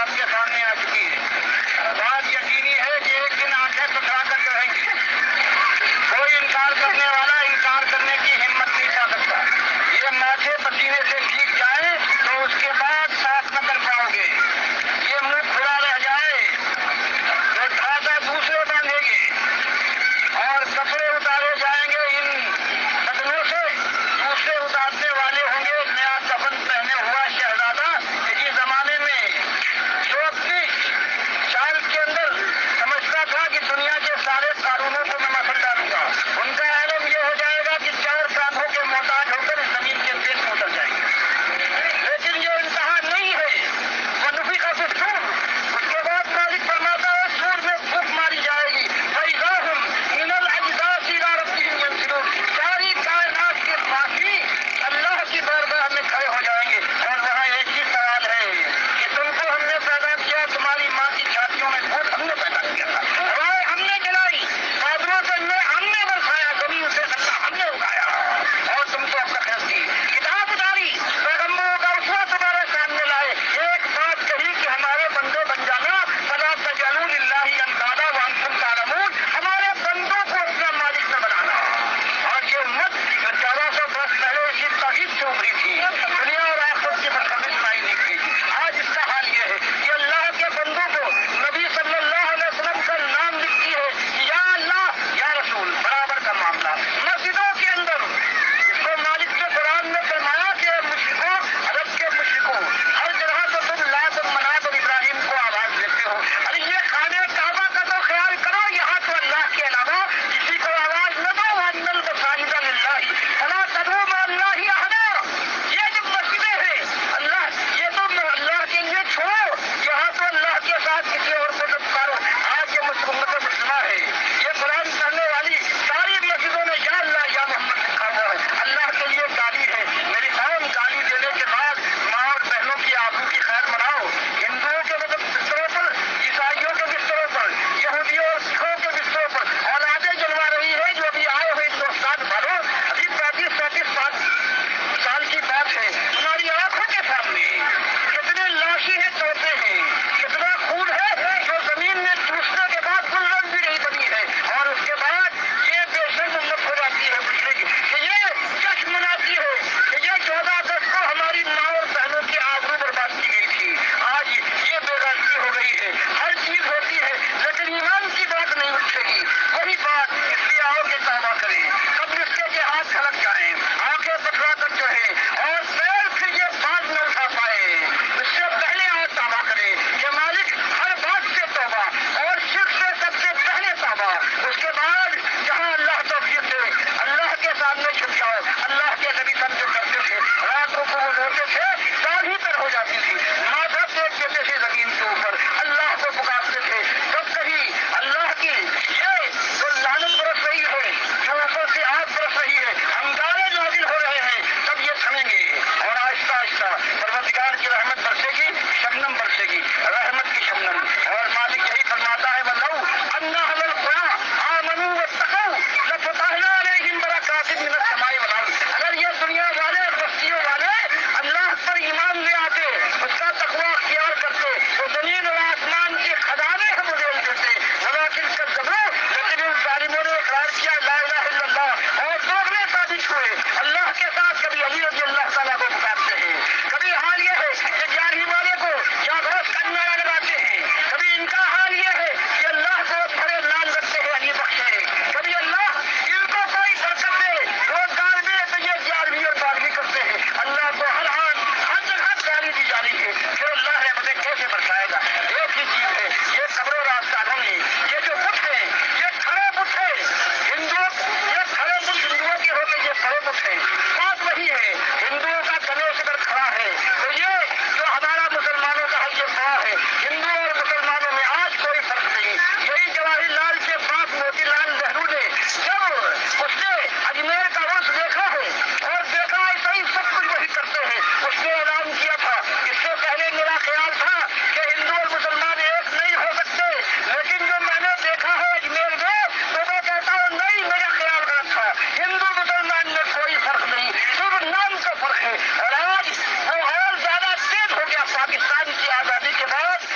آپ کے سامنے آ چکی ہے۔ بات یقینی ہے کہ ایک دن آنکھیں سکھا کر رہیں گی، کوئی انکار کرنے والا انکار کرنے کی ہمت نہیں پا سکتا۔ یہ ماتھے پسینے سے بھیگ جائے تو اس کے بعد صاف نہ کر پاؤ گے، یہ منہ کھلا رہ جائے تو ڈھانچہ دوسرے باندھیں گے اور کپڑے اتارے جائیں گے ان قدموں سے، دوسرے اتارنے والے ہوں گے نیا کفن پہنے ہوا شہزادہ۔ اسی زمانے میں جو اپنی چال کے اندر سمجھتا تھا کہ دنیا کے سارے قانونوں کو میں مسل ڈالوں گا، ان کا عالم یہ ہو جائے گا کہ چار کانوں کے محتاج ہو کر اس زمین کے پیٹ میں اتر جائیں گے۔ لیکن یہ انتہا نہیں ہے، منفی کا دستور۔ اس کے بعد مالک فرماتا ہے سور میں پھونک ماری جائے گی، فَإِذَا هُمْ مِنَ الْأَجْدَاثِ إِلَىٰ رَبِّهِمْ يَنسِلُونَ۔ ساری کائنات کے باقی اللہ کی بارگاہ میں کھڑے ہو جائیں گے، اور وہاں ایک ہی سوال ہے کہ تم کو ہم نے پیدا کیا، تمہاری ماں کی چھاتیوں میں خود ہم نے پیدا کیا تھا، ہوائیں ہم نے جلائی، بادلوں سے ہم نے برسایا، زمین سے اللہ ہم نے اگایا، اور تم کو اب تک دی کتاب اتاری، پیغمبروں کا اسوہ تمہارے سامنے لائے، ایک بات کہی کہ ہمارے بندے بن جانا، فَلَا تَجْعَلُوا لِلَّهِ أَندَادًا وَأَنتُمْ تَعْلَمُونَ۔ ہمارے بندوں کو اپنا مالک نہ بنانا۔ اور یہ امت جو 1400 برس پہلے اسی توحید سے ابھری تھی، دنیا اور آخرت کی بدخبری سنائی نہیں تھی، آج اس کا حال یہ ہے کہ اللہ کے بندوں کو نبی صلی اللہ علیہ وسلم کا نام لکھتی ہے کہ یا اللہ یا رسول، برابر کا معاملہ۔ مسجدوں کے اندر اس کو مالک نے قرآن میں فرمایا کہ مشرکوں، عرب کے مشرکوں، ہر جگہ تو تم لات اور منات اور ابراہیم کو آواز دیتے ہو، ارے یہ خانہ کعبہ کا تو خیال کرو، یہاں تو اللہ کے علاوہ کسی کو آواز نہ دو، وَأَنَّ الْمَسَاجِدَ لِلَّهِ فَلَا تَدْعُوا مَعَ اللَّهِ أَحَدًا۔ یہ جو مسجدیں ہیں اللہ، یہ تو اللہ کے لیے چھوڑو، یہاں تو اللہ کے ساتھ کسی اور کو نہ پکارو۔ آج یہ امت مسلمہ ہے، یہ قرآن پڑھنے والی ساری مسجدوں میں یا اللہ یا محمد لکھا ہوا ہے، اللہ کے لیے گالی ہے۔ میری قوم، گالی دینے کے بعد ماں اور بہنوں کی آبرو کی خیر مناؤ، ہندوؤں کے بستروں پر، عیسائیوں کے بستروں پر، یہودیوں اور سکھوں کے بستروں پر اولادیں جلوا رہی ہے جو ابھی آئے ہوئے دوستان بھرو، ابھی 35-37 سال کی بات ہے، تمہاری آنکھوں کے سامنے کتنے لاشی ہیں، توتے ہیں، کتنا خون ہے جو زمین میں چوسنے کے بعد گلزن بھی نہیں بنی ہے، اور اس کے بعد یہ بے شرم امت ہو جاتی ہے مشرک کہ یہ جشن مناتی ہے کہ یہ 14 اگست کو ہماری ماں اور بہنوں کی آبرو برباد کی گئی تھی، آج یہ بے غیرتی ہو گئی ہے۔ ہر چیز ہوتی ہے لیکن ایمان کی بات نہیں اٹھے گی، وہی بات اس لیے آؤ کہ توبہ کریں، قبل اس کے ہاتھ کھلک جائیں، آنکھیں پکڑا کر جو ہے، اور پیر پھر یہ باز نہ اٹھا پائے، اس سے پہلے آج توبہ کریں کہ مالک ہر بات سے توبہ، اور شرک سے سب سے پہلے توبہ، اس کے بعد جہاں اللہ توفیق دے اللہ کے سامنے چھپ جاؤ۔ اللہ کے نبی سب جو کرتے تھے، راتوں کو وہ روتے تھے، داڑھی پر ہو جاتی تھی، ماتھا ٹیک دیتے تھے زمین کے اوپر، اللہ کو پکارتے تھے، جب کبھی اللہ کی یہ جو لعنت برس رہی ہے، جو اوپر سے آگ برس رہی ہے، انگارے نازل ہو رہے ہیں، تب یہ تھمیں گے اور آہستہ آہستہ پروردگار کی رحمت برسے گی، شبنم برسے گی، رحمت کی شبنم۔ اور مالک یہی فرماتا ہے وَلَوْ أَنَّ أَهْلَ الْقُرَىٰ آمَنُوا وَاتَّقَوْا لَفَتَحْنَا عَلَيْهِمْ بَرَكَاتٍ مِّنَ السَّمَاءِ وَالْأَرْضِ۔ اگر یہ دنیا والے اور بستیوں والے اللہ پر ایمان لے آتے، اس کا تقویٰ اختیار کرتے، تو زمین اور آسمان کے خزانے ہم ادھیڑ دیتے، وَلَٰكِن كَذَّبُوا، لیکن ان ظالموں نے اقرار کیا لا الہ الا اللہ، اور دوگلے ثابت ہوئے، اللہ کے ساتھ کبھی علی رضی اللہ تعالیٰ کو پکارتے ہیں، کبھی حال یہ ہے کہ جاہی والے کو یا غوث کا نعرہ لگاتے ہیں، کبھی ان کا حال یہ ہے کہ اللہ کو بڑے نام رکھتے ہیں علی بخش ہے، کبھی اللہ ان کو کوئی برکت دے، روزگار دے تو یہ 11ویں اور 12ویں کرتے ہیں، اللہ کو ہر حال ہر جگہ گالی دی جا رہی ہے، پھر اللہ رحمتیں کیسے برسائے گا؟ ایک ہی چیز ہے، یہ قبر و راستانوں نے یہ جو بت ہیں، یہ کھڑے بت ہیں، یہ کھڑے بت ہندوؤں کے ہوتے، یہ کھڑے بت ہیں، بات وہی ہے، ہندوؤں کا گنیش اگر کھڑا ہے تو یہ جو ہمارا مسلمانوں کا حج خواہ ہے، ہندوؤں اور مسلمانوں میں آج کوئی فرق نہیں۔ یہی جواہر لال کے باپ موتی لال نہرو نے جب اس نے اجمیر کا عرس دیکھا ہے اور دیکھا ایسا ہی سب کچھ وہی کرتے ہیں، اس نے اعلان کیا تھا، اس سے پہلے میرا خیال تھا کہ ہندو اور مسلمان ایک نہیں ہو سکتے، لیکن جو میں نے دیکھا ہے اجمیر میں تو میں کہتا ہوں نہیں، میرا خیال غلط تھا، ہندو مسلمان میں کوئی فرق نہیں، صرف نام کا فرق ہے۔ اور آج وہ اور زیادہ تیز ہو گیا، پاکستان کی آزادی کے بعد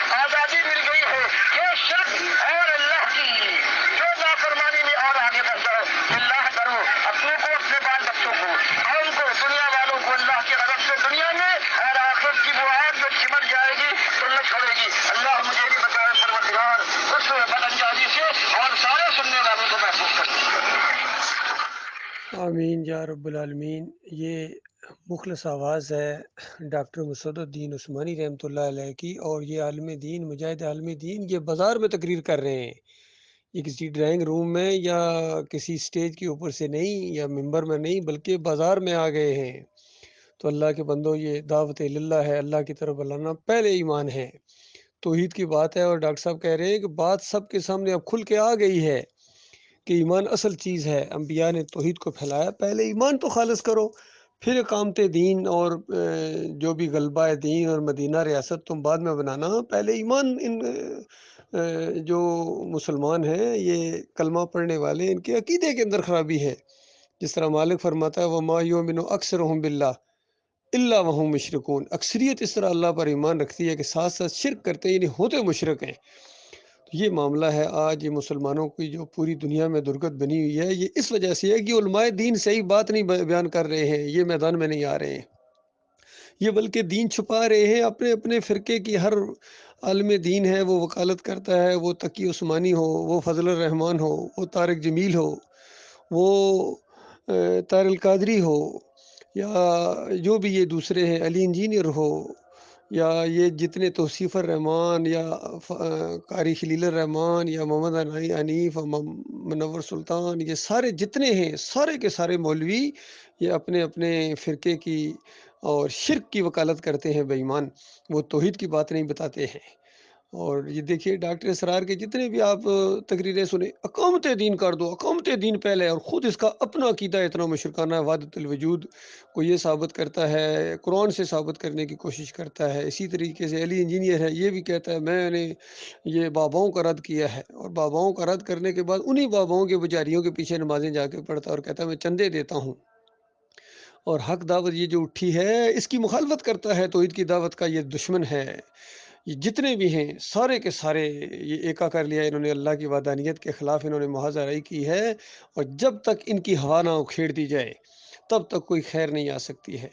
آمین یا رب العالمین۔ یہ مخلص آواز ہے ڈاکٹر مسعود الدین عثمانی رحمۃ اللہ علیہ کی، اور یہ عالم دین، مجاہد عالم دین، یہ بازار میں تقریر کر رہے ہیں۔ یہ کسی ڈرائنگ روم میں یا کسی سٹیج کے اوپر سے نہیں یا ممبر میں نہیں، بلکہ بازار میں آ گئے ہیں۔ تو اللہ کے بندو، یہ دعوت اللہ ہے، اللہ کی طرف بلانا پہلے ایمان ہے، توحید کی بات ہے۔ اور ڈاکٹر صاحب کہہ رہے ہیں کہ بات سب کے سامنے اب کھل کے آ گئی ہے کہ ایمان اصل چیز ہے۔ انبیاء نے توحید کو پھیلایا، پہلے ایمان تو خالص کرو، پھر اقامت دین اور جو بھی غلبہ دین اور مدینہ ریاست تم بعد میں بنانا، پہلے ایمان۔ ان جو مسلمان ہیں، یہ کلمہ پڑھنے والے، ان کے عقیدے کے اندر خرابی ہے۔ جس طرح مالک فرماتا ہے وَمَا يُؤْمِنُ أَكْثَرُهُم بِاللَّهِ إِلَّا وَهُم مُشْرِكُونَ، اکثریت اس طرح اللہ پر ایمان رکھتی ہے کہ ساتھ ساتھ شرک کرتے ہیں، یعنی ہوتے مشرک ہیں۔ تو یہ معاملہ ہے آج یہ مسلمانوں کی جو پوری دنیا میں درگت بنی ہوئی ہے، یہ اس وجہ سے ہے کہ علماء دین صحیح بات نہیں بیان کر رہے ہیں، یہ میدان میں نہیں آ رہے ہیں، یہ بلکہ دین چھپا رہے ہیں۔ اپنے اپنے فرقے کی ہر عالم دین ہے، وہ وکالت کرتا ہے، وہ تقی عثمانی ہو، وہ فضل الرحمان ہو، وہ طارق جمیل ہو، وہ طار القادری ہو، یا جو بھی یہ دوسرے ہیں، علی انجینئر ہو، یا یہ جتنے توصیف الرحمان یا قاری خلیل الرحمان یا محمد حنیف منور سلطان، یہ سارے جتنے ہیں، سارے کے سارے مولوی یہ اپنے اپنے فرقے کی اور شرک کی وکالت کرتے ہیں بے ایمان، وہ توحید کی بات نہیں بتاتے ہیں۔ اور یہ دیکھیے ڈاکٹر اسرار کے جتنے بھی آپ تقریریں سنیں، اقامت دین کر دو، اقامت دین پہلے، اور خود اس کا اپنا عقیدہ اتنا مشرکانہ ہے، وحدت الوجود کو یہ ثابت کرتا ہے، قرآن سے ثابت کرنے کی کوشش کرتا ہے۔ اسی طریقے سے علی انجینئر ہے، یہ بھی کہتا ہے میں نے یہ باباؤں کا رد کیا ہے، اور باباؤں کا رد کرنے کے بعد انہی باباؤں کے بجاریوں کے پیچھے نمازیں جا کے پڑھتا ہے اور کہتا ہے میں چندے دیتا ہوں۔ اور حق دعوت یہ جو اٹھی ہے، اس کی مخالفت کرتا ہے، توحید کی دعوت کا یہ دشمن ہے۔ یہ جتنے بھی ہیں سارے کے سارے یہ ایکا کر لیا انہوں نے، اللہ کی وحدانیت کے خلاف انہوں نے محاذرائی کی ہے، اور جب تک ان کی ہوا نہ اکھیڑ دی جائے تب تک کوئی خیر نہیں آ سکتی ہے۔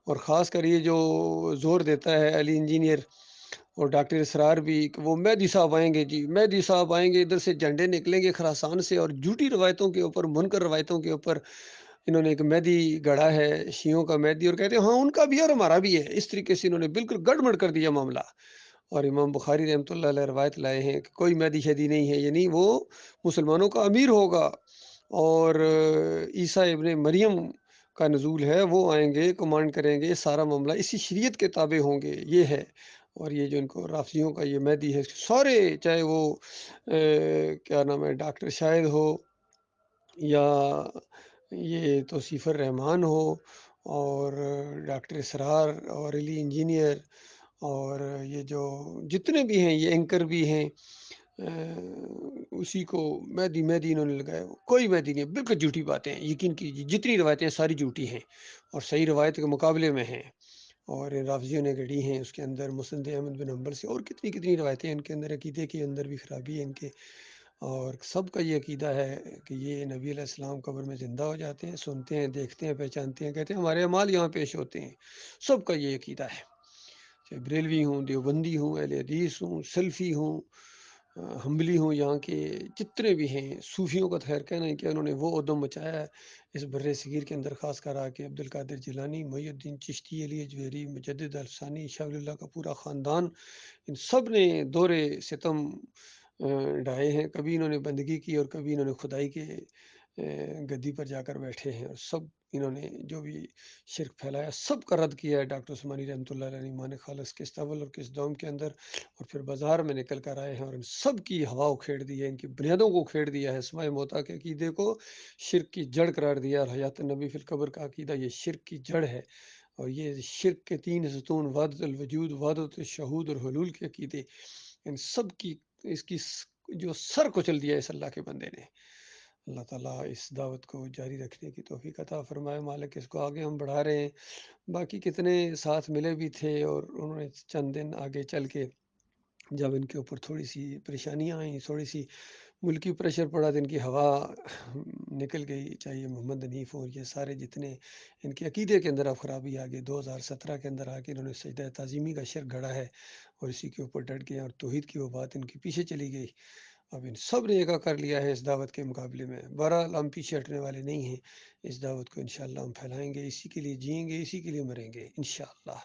اور خاص کر یہ جو زور دیتا ہے علی انجینئر اور ڈاکٹر اسرار بھی کہ وہ مہدی صاحب آئیں گے، جی مہدی صاحب آئیں گے، ادھر سے جھنڈے نکلیں گے خراسان سے، اور جھوٹی روایتوں کے اوپر، منکر روایتوں کے اوپر انہوں نے ایک مہدی گڑھا ہے، شیعوں کا مہدی، اور کہتے ہیں ہاں ان کا بھی اور ہمارا بھی ہے۔ اس طریقے سے انہوں نے بالکل گڑبڑ کر دیا معاملہ۔ اور امام بخاری رحمۃ اللہ علیہ روایت لائے ہیں کہ کوئی مہدی شہدی نہیں ہے، یعنی وہ مسلمانوں کا امیر ہوگا، اور عیسیٰ ابن مریم کا نزول ہے، وہ آئیں گے، کمانڈ کریں گے، سارا معاملہ اسی شریعت کے تابع ہوں گے، یہ ہے۔ اور یہ جو ان کو رافضیوں کا یہ مہدی ہے، سارے چاہے وہ کیا نام ہے ڈاکٹر شاہد ہو، یا یہ توصیف الرحمان ہو، اور ڈاکٹر اسرار اور علی انجینئر، اور یہ جو جتنے بھی ہیں، یہ اینکر بھی ہیں، اسی کو مہدی مہدی انہوں نے لگایا، کوئی مہدی نہیں، بالکل جھوٹی باتیں ہیں، یقین کیجیے جتنی روایتیں ساری جھوٹی ہیں اور صحیح روایت کے مقابلے میں ہیں، اور رافضیوں نے گڑھی ہیں اس کے اندر مسند احمد بن حنبل سے، اور کتنی کتنی روایتیں ان کے اندر، عقیدے کے اندر بھی خرابی ہے ان کے۔ اور سب کا یہ عقیدہ ہے کہ یہ نبی علیہ السلام قبر میں زندہ ہو جاتے ہیں، سنتے ہیں، دیکھتے ہیں، پہچانتے ہیں، کہتے ہیں ہمارے اعمال یہاں پیش ہوتے ہیں، سب کا یہ عقیدہ ہے، چاہے بریلوی ہوں، دیوبندی ہوں، اہل حدیث ہوں، سلفی ہوں، حنبلی ہوں، یہاں کے جتنے بھی ہیں، صوفیوں کا خیر کہنا ہے کہ انہوں نے وہ ادم مچایا ہے اس بر صغیر کے اندر، خاص کر آ کے عبد القادر جیلانی، محی الدین چشتی، علی اجویری، مجدد الفسانی، شاہ ولی اللہ کا پورا خاندان، ان سب نے دور ستم ڈھائے ہیں، کبھی انہوں نے بندگی کی اور کبھی انہوں نے خدائی کے گدی پر جا کر بیٹھے ہیں، اور سب انہوں نے جو بھی شرک پھیلایا سب کا رد کیا ہے ڈاکٹر عثمانی رحمۃ اللہ علیہ نے، ایمان خالص کس طول اور کس دوم کے اندر، اور پھر بازار میں نکل کر آئے ہیں اور ان سب کی ہوا اکھیڑ دی ہے، ان کی بنیادوں کو اکھیڑ دیا ہے، اسماء موتا کے عقیدے کو شرک کی جڑ قرار دیا، اور حیات النبی فی القبر کا عقیدہ یہ شرک کی جڑ ہے، اور یہ شرک کے تین ستون، وحدت الوجود، وحدت الشہود اور حلول کے عقیدے، ان سب کی اس کی جو سر کچل دیا اس اللہ کے بندے نے۔ اللہ تعالیٰ اس دعوت کو جاری رکھنے کی توفیق عطا فرمائے، مالک اس کو آگے ہم بڑھا رہے ہیں، باقی کتنے ساتھ ملے بھی تھے، اور انہوں نے چند دن آگے چل کے جب ان کے اوپر تھوڑی سی پریشانیاں آئیں، تھوڑی سی ملکی پریشر پڑا، تو ان کی ہوا نکل گئی، چاہیے محمد حنیف اور یہ سارے جتنے ان کے عقیدے کے اندر اب خرابی آ گئی، 2017 کے اندر آ کے انہوں نے سجدہ تعظیمی کا شرک گھڑا ہے، اور اسی کے اوپر ڈٹ گئے، اور توحید کی وہ بات ان کے پیچھے چلی گئی، اب ان سب نے ایکا کر لیا ہے اس دعوت کے مقابلے میں. بہرحال ہم پیچھے ہٹنے والے نہیں ہیں. اس دعوت کو انشاءاللہ ہم پھیلائیں گے، اسی کے لیے جئیں گے، اسی کے لیے مریں گے انشاءاللہ.